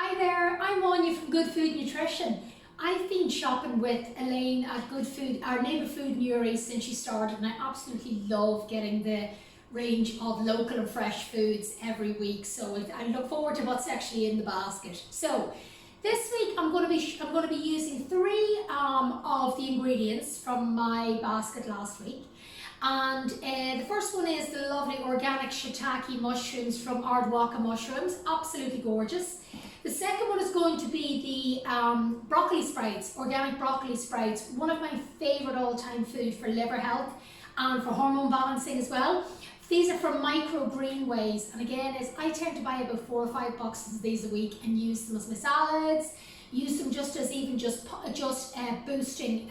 Hi there, I'm Anya from Good Food Nutrition. I've been shopping with Elaine at Good Food, our neighbour food Newry, since she started, and I absolutely love getting the range of local and fresh foods every week. So I look forward to what's actually in the basket. So this week I'm going to be using three of the ingredients from my basket last week. And the first one is the lovely organic shiitake mushrooms from Ardwaka Mushrooms, absolutely gorgeous. The second one is going to be the broccoli sprouts, organic broccoli sprouts, one of my favourite all-time food for liver health and for hormone balancing as well. These are from Micro Greenways, and again, I tend to buy about 4 or 5 boxes of these a week and use them as my salads, use them just as boosting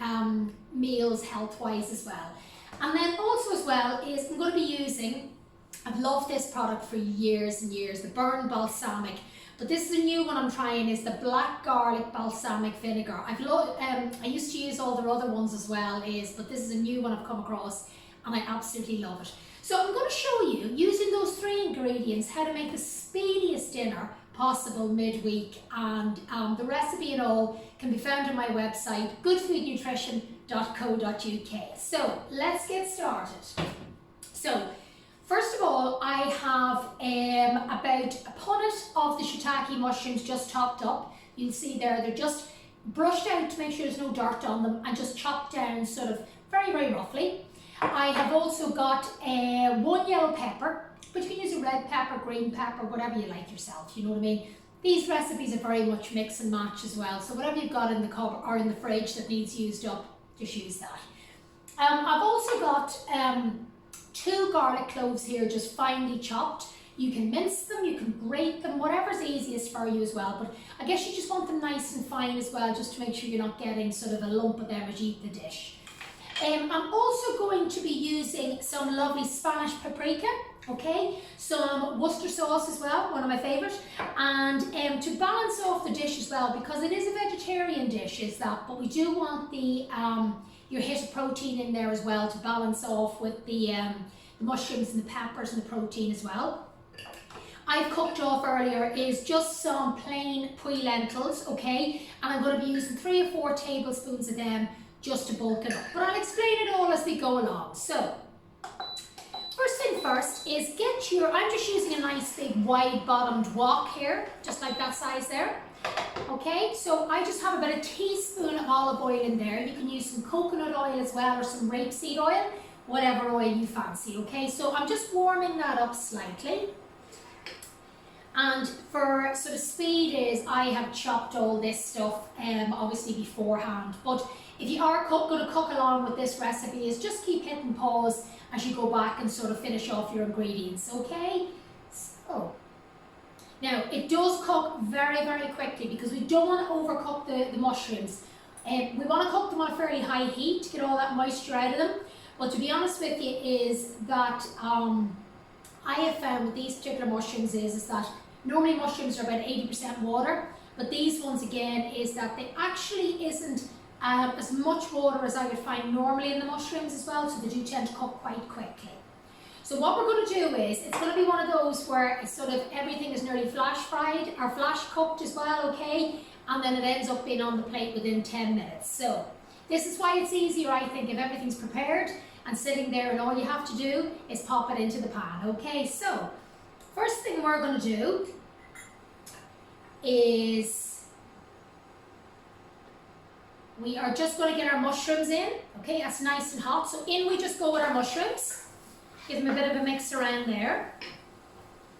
meals health-wise as well. And then also as well is I'm going to be using, I've loved this product for years and years, the Burn Balsamic. But this is a new one I'm trying, is the black garlic balsamic vinegar. I used to use all their other ones as well, but this is a new one I've come across and I absolutely love it. So I'm going to show you, using those three ingredients, how to make the speediest dinner possible midweek, and the recipe and all can be found on my website, goodfoodnutrition.co.uk. So let's get started. So first of all, I have about a punnet of the shiitake mushrooms just chopped up. You'll see there, they're just brushed out to make sure there's no dirt on them and just chopped down sort of very, very roughly. I have also got one yellow pepper, but you can use a red pepper, green pepper, whatever you like yourself, you know what I mean? These recipes are very much mix and match as well, so whatever you've got in the cupboard or in the fridge that needs used up, just use that. I've also got 2 garlic cloves here, just finely chopped. You can mince them, you can grate them, whatever's easiest for you as well, but I guess you just want them nice and fine as well, just to make sure you're not getting sort of a lump of them as you eat the dish. I'm also going to be using some lovely Spanish paprika, okay, some Worcester sauce as well, one of my favourite, and to balance off the dish as well, because it is a vegetarian dish, but we do want your hit of protein in there as well to balance off with the mushrooms and the peppers and the protein as well. I've cooked off earlier is just some plain pui lentils, okay, and I'm going to be using 3 or 4 tablespoons of them just to bulk it up. But I'll explain it all as we go along. So, first thing first is I'm just using a nice big wide bottomed wok here, just like that size there. Okay, so I just have about a teaspoon of olive oil in there. You can use some coconut oil as well, or some rapeseed oil, whatever oil you fancy, okay? So I'm just warming that up slightly. And for sort of speed I have chopped all this stuff obviously beforehand, but if you are going to cook along with this recipe, just keep hitting pause as you go back and sort of finish off your ingredients, okay? So, now it does cook very, very quickly because we don't want to overcook the mushrooms. We want to cook them on a fairly high heat to get all that moisture out of them, but to be honest with you is that I have found with these particular mushrooms is that normally mushrooms are about 80% water, but these ones again is that they actually isn't as much water as I would find normally in the mushrooms as well, so they do tend to cook quite quickly. So what we're going to do is, it's going to be one of those where it's sort of everything is nearly flash fried or flash cooked as well, okay, and then it ends up being on the plate within 10 minutes. So this is why it's easier, I think, if everything's prepared and sitting there and all you have to do is pop it into the pan, okay? So first thing we're going to do is we are just going to get our mushrooms in, okay, that's nice and hot. So in we just go with our mushrooms, give them a bit of a mix around there.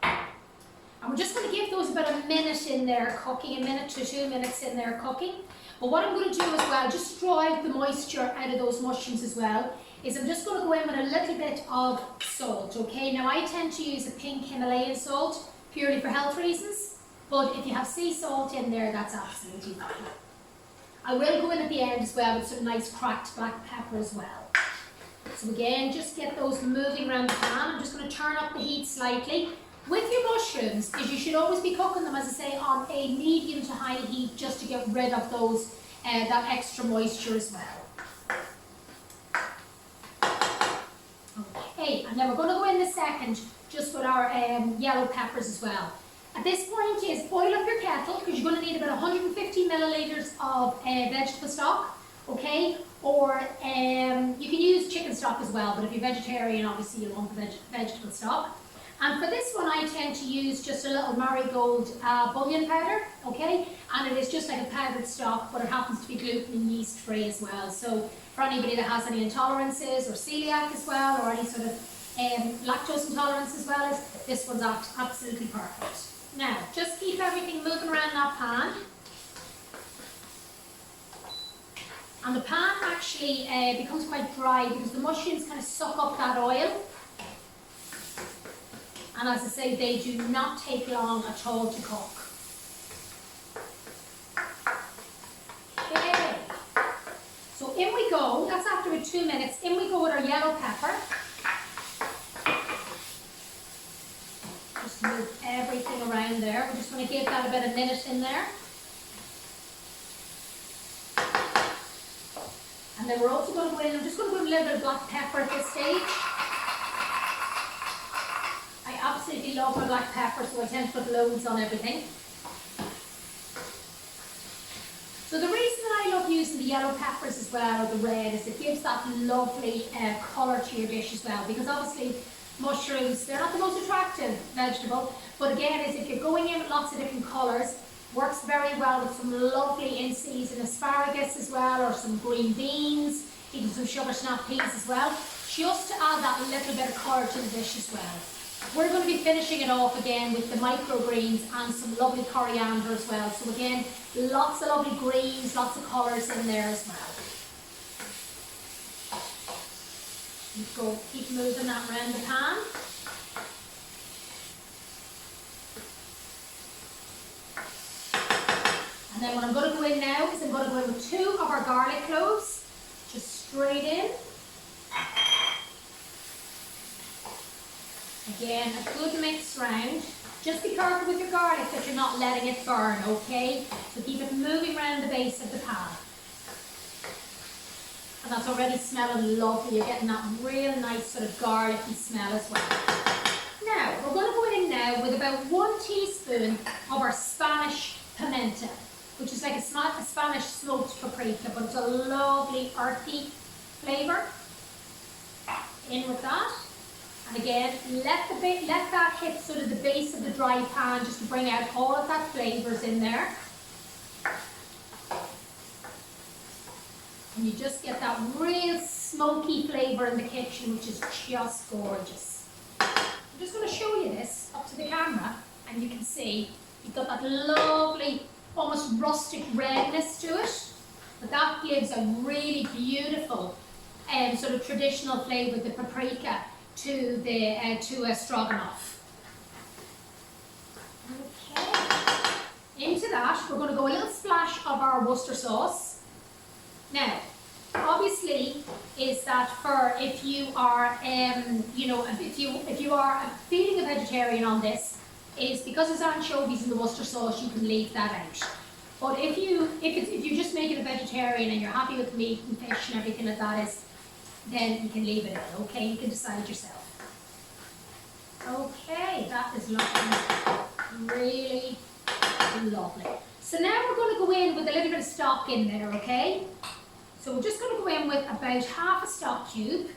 And we're just going to give those about a minute in there cooking, a minute to 2 minutes in there cooking. But what I'm going to do as well, just to draw out the moisture out of those mushrooms as well, is I'm just going to go in with a little bit of salt, okay? Now I tend to use a pink Himalayan salt, purely for health reasons, but if you have sea salt in there, that's absolutely fine. I will go in at the end as well with some nice cracked black pepper as well. So again, just get those moving around the pan. I'm just going to turn up the heat slightly. With your mushrooms, because you should always be cooking them, as I say, on a medium to high heat just to get rid of those that extra moisture as well. Okay, and then we're going to go in a second just with our yellow peppers as well. At this point is boil up your kettle because you're going to need about 150 milliliters of vegetable stock, okay? Or you can use chicken stock as well, but if you're vegetarian, obviously you'll want the vegetable stock. And for this one, I tend to use just a little marigold bouillon powder, okay? And it is just like a powdered stock, but it happens to be gluten and yeast free as well. So for anybody that has any intolerances or celiac as well, or any sort of lactose intolerance as well, this one's absolutely perfect. Now, just keep everything moving around that pan. And the pan actually becomes quite dry because the mushrooms kind of suck up that oil. And as I say, they do not take long at all to cook. Okay. So in we go, that's after 2 minutes, in we go with our yellow pepper. Just move everything around there. We're just going to give that about a minute in there. And then we're also going to go in, I'm just going to go in a little bit of black pepper at this stage. I absolutely love my black pepper, so I tend to put loads on everything. So the reason that I love using the yellow peppers as well, or the red, is it gives that lovely colour to your dish as well. Because obviously mushrooms, they're not the most attractive vegetable, but again, if you're going in with lots of different colours, works very well with some lovely in-season asparagus as well, or some green beans, even some sugar snap peas as well, just to add that little bit of colour to the dish as well. We're going to be finishing it off again with the microgreens and some lovely coriander as well. So again, lots of lovely greens, lots of colours in there as well. Keep moving that around the pan. And then what I'm going to go in now is I'm going to go in with 2 of our garlic cloves, just straight in. Again, a good mix round. Just be careful with your garlic that you're not letting it burn, okay? So keep it moving around the base of the pan. And that's already smelling lovely. You're getting that real nice sort of garlicky smell as well. Now, we're going to go in now with about 1 teaspoon of our Spanish pimenta, which is like a Spanish smoked paprika, but it's a lovely earthy flavour. In with that. And again, let that hit sort of the base of the dry pan just to bring out all of that flavours in there. And you just get that real smoky flavour in the kitchen, which is just gorgeous. I'm just going to show you this up to the camera, and you can see you've got that lovely, almost rustic redness to it. But that gives a really beautiful sort of traditional flavour, the paprika, to a stroganoff. Okay. Into that, we're going to go a little splash of our Worcester sauce. Now, obviously, is that for if you are, if you are feeding a vegetarian on this, is because there's anchovies in the Worcester sauce, you can leave that out. But if you're just making a vegetarian and you're happy with meat and fish and everything like that is, then you can leave it in, okay? You can decide yourself. Okay, that is looking really lovely. So now we're going to go in with a little bit of stock in there, okay? So we're just going to go in with about half a stock cube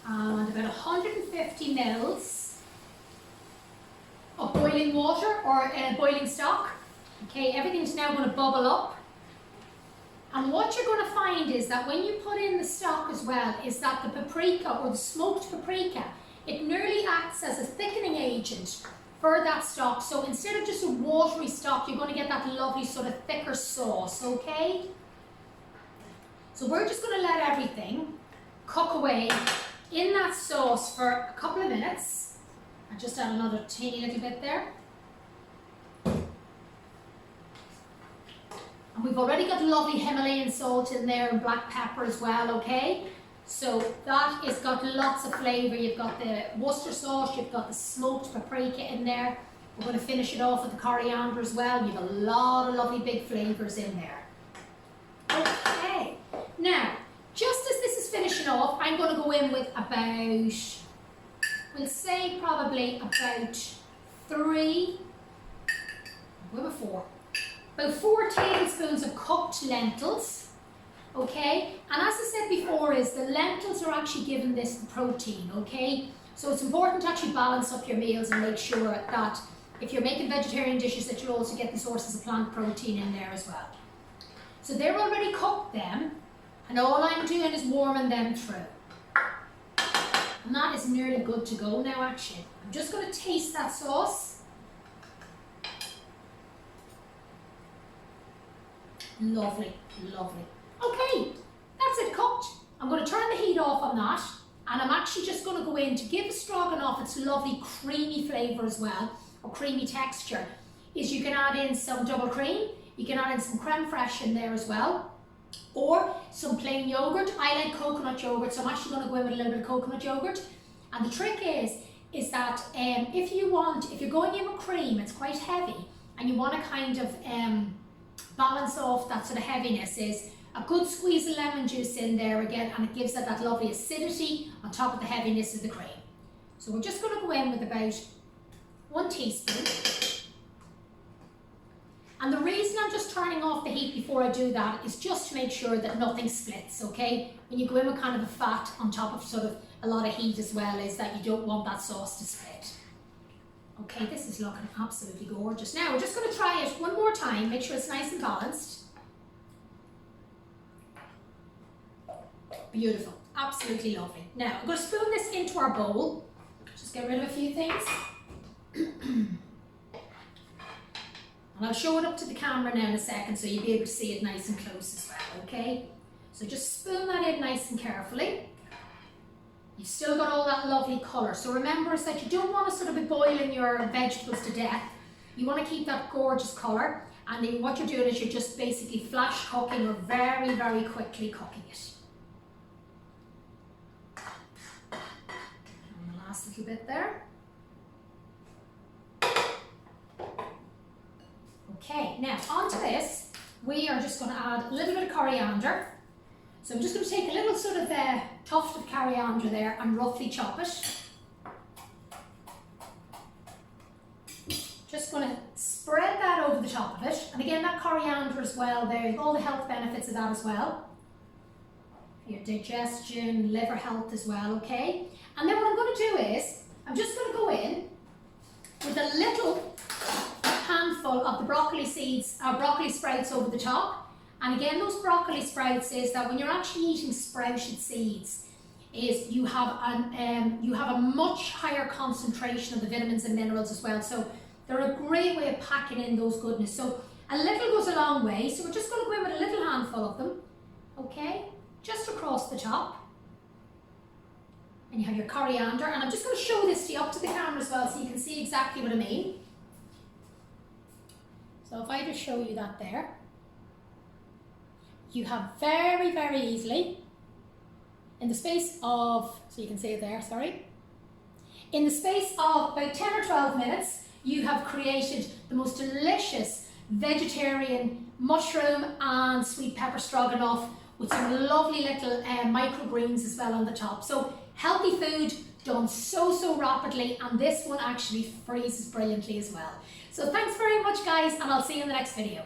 and about 150 mils of boiling water or boiling stock. Okay, everything's now going to bubble up. And what you're going to find is that when you put in the stock as well, is that the paprika or the smoked paprika, it nearly acts as a thickening agent for that stock. So instead of just a watery stock, you're going to get that lovely sort of thicker sauce, okay? So we're just going to let everything cook away in that sauce for a couple of minutes. I just add another teeny little bit there. And we've already got lovely Himalayan salt in there and black pepper as well, okay? So that has got lots of flavour. You've got the Worcester sauce, you've got the smoked paprika in there. We're going to finish it off with the coriander as well. You've a lot of lovely big flavours in there. Okay, now, just as this is finishing off, I'm going to go in with about, we'll say probably about 3 about 4 tablespoons of cooked lentils, okay? And as I said before, is the lentils are actually giving this the protein, okay? So it's important to actually balance up your meals and make sure that if you're making vegetarian dishes that you're also getting sources of plant protein in there as well. So they're already cooked then, and all I'm doing is warming them through. And that is nearly good to go now actually. I'm just going to taste that sauce. Lovely, lovely. Okay, that's it cooked. I'm going to turn the heat off on that, and I'm actually just going to go in to give the stroganoff its lovely creamy flavour as well, or creamy texture, is you can add in some double cream, you can add in some creme fraiche in there as well, or some plain yogurt. I like coconut yogurt, so I'm actually going to go in with a little bit of coconut yogurt. And the trick is that if you're going in with cream, it's quite heavy, and you want to kind of balance off that sort of heaviness, is a good squeeze of lemon juice in there again, and it gives it that lovely acidity on top of the heaviness of the cream. So we're just going to go in with about 1 teaspoon. And the reason I'm just turning off the heat before I do that is just to make sure that nothing splits, okay? When you go in with kind of a fat on top of sort of a lot of heat as well, is that you don't want that sauce to split. Okay, this is looking absolutely gorgeous. Now we're just going to try it one more time, make sure it's nice and balanced. Beautiful, absolutely lovely. Now I'm going to spoon this into our bowl, just get rid of a few things. And I'll show it up to the camera now in a second so you'll be able to see it nice and close as well, okay? So just spoon that in nice and carefully. You've still got all that lovely colour. So remember is that you don't want to sort of be boiling your vegetables to death. You want to keep that gorgeous colour, and then what you're doing is you're just basically flash cooking or very, very quickly cooking it. And the last little bit there. Okay, now onto this, we are just going to add a little bit of coriander. So I'm just going to take a little sort of tuft of coriander there and roughly chop it. Just going to spread that over the top of it. And again, that coriander as well, there's all the health benefits of that as well. Your digestion, liver health as well, okay? And then what I'm going to do is, I'm just going to go in with a little handful of the broccoli seeds, broccoli sprouts over the top. And again, those broccoli sprouts is that when you're actually eating sprouted seeds, is you have a much higher concentration of the vitamins and minerals as well. So they're a great way of packing in those goodness. So a little goes a long way. So we're just going to go in with a little handful of them, okay, just across the top. And you have your coriander, and I'm just going to show this to you up to the camera as well so you can see exactly what I mean. So if I just show you that there, you have very, very easily, in the space of, so you can see it there, sorry, in the space of about 10 or 12 minutes, you have created the most delicious vegetarian mushroom and sweet pepper stroganoff with some lovely little microgreens as well on the top. So healthy food done so rapidly, and this one actually freezes brilliantly as well. So thanks very much guys, and I'll see you in the next video.